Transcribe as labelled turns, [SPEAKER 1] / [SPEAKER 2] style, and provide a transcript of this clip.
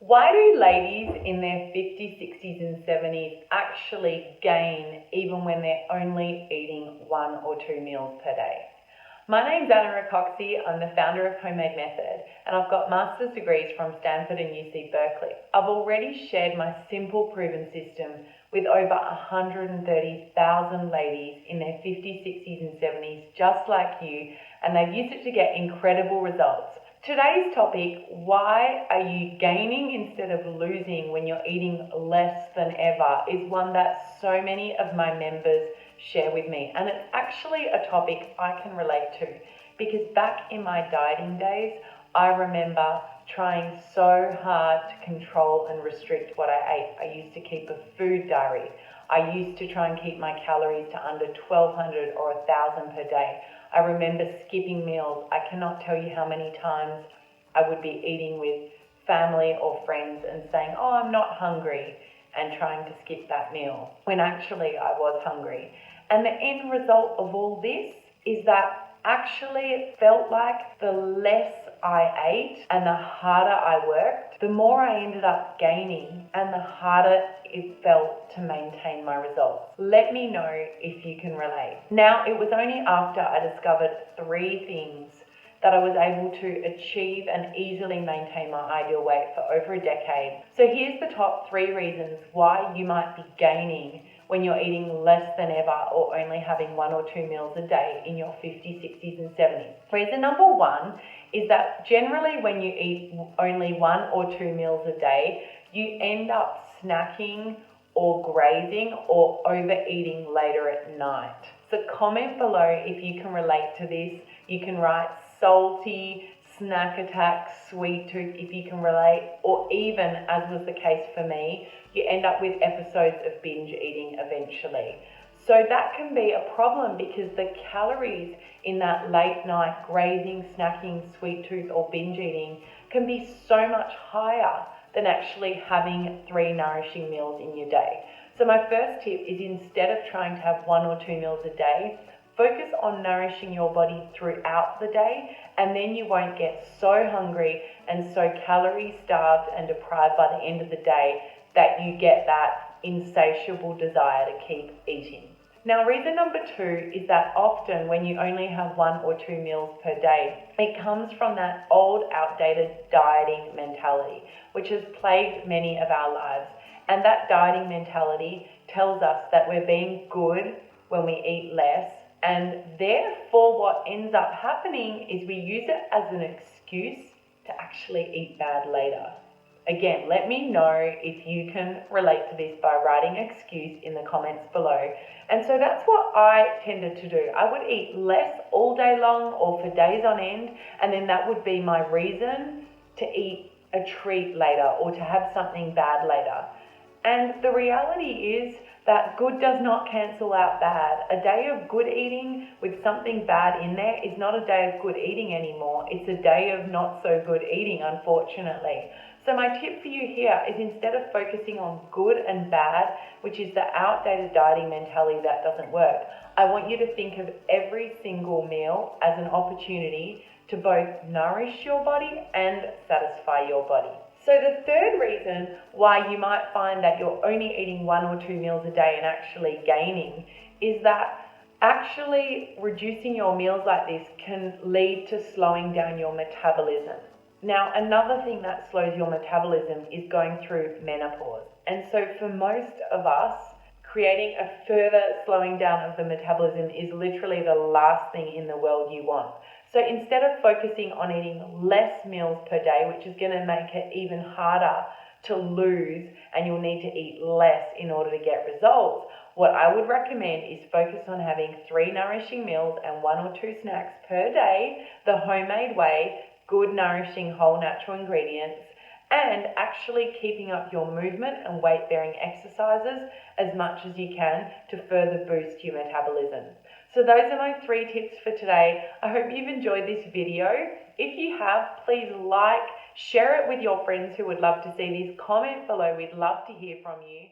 [SPEAKER 1] Why do ladies in their 50s, 60s and 70s actually gain even when they're only eating 1 or 2 meals per day? My name's Rakoczy. I'm the founder of Homemade Method, and I've got master's degrees from Stanford and UC Berkeley. I've already shared my simple proven system with over 130,000 ladies in their 50s, 60s and 70s just like you, and they've used it to get incredible results. Today's topic, why are you gaining instead of losing when you're eating less than ever, is one that so many of my members share with me. And it's actually a topic I can relate to because back in my dieting days, I remember trying so hard to control and restrict what I ate. I used to keep a food diary. I used to try and keep my calories to under 1,200 or 1,000 per day. I remember skipping meals. I cannot tell you how many times I would be eating with family or friends and saying, oh, I'm not hungry, and trying to skip that meal when actually I was hungry. And the end result of all this is that actually it felt like the less I ate and the harder I worked, the more I ended up gaining and the harder it felt to maintain my results. Let me know if you can relate. Now, it was only after I discovered 3 things that I was able to achieve and easily maintain my ideal weight for over a decade. So here's the top 3 reasons why you might be gaining when you're eating less than ever or only having 1 or 2 meals a day in your 50s, 60s and 70s. Reason number 1 is that generally when you eat only 1 or 2 meals a day, you end up snacking or grazing or overeating later at night. So comment below if you can relate to this. You can write salty, snack attack, sweet tooth if you can relate, or even, as was the case for me, you end up with episodes of binge eating eventually. So that can be a problem because the calories in that late night grazing, snacking, sweet tooth or binge eating can be so much higher than actually having 3 nourishing meals in your day. So my first tip is, instead of trying to have 1 or 2 meals a day, focus on nourishing your body throughout the day, and then you won't get so hungry and so calorie starved and deprived by the end of the day that you get that insatiable desire to keep eating. Now, reason number 2 is that often when you only have 1 or 2 meals per day, it comes from that old, outdated dieting mentality, which has plagued many of our lives. And that dieting mentality tells us that we're being good when we eat less, and therefore what ends up happening is we use it as an excuse to actually eat bad later. Again, let me know if you can relate to this by writing excuse in the comments below. And so that's what I tended to do. I would eat less all day long or for days on end, and then that would be my reason to eat a treat later or to have something bad later. And the reality is that good does not cancel out bad. A day of good eating with something bad in there is not a day of good eating anymore. It's a day of not so good eating, unfortunately. So my tip for you here is, instead of focusing on good and bad, which is the outdated dieting mentality that doesn't work, I want you to think of every single meal as an opportunity to both nourish your body and satisfy your body. So the third reason why you might find that you're only eating 1 or 2 meals a day and actually gaining is that actually reducing your meals like this can lead to slowing down your metabolism. Now, another thing that slows your metabolism is going through menopause. And so for most of us, creating a further slowing down of the metabolism is literally the last thing in the world you want. So instead of focusing on eating less meals per day, which is going to make it even harder to lose, and you'll need to eat less in order to get results, what I would recommend is focus on having 3 nourishing meals and 1 or 2 snacks per day, the homemade way, good nourishing whole natural ingredients, and actually keeping up your movement and weight-bearing exercises as much as you can to further boost your metabolism. So those are my 3 tips for today. I hope you've enjoyed this video. If you have, please like, share it with your friends who would love to see this. Comment below. We'd love to hear from you.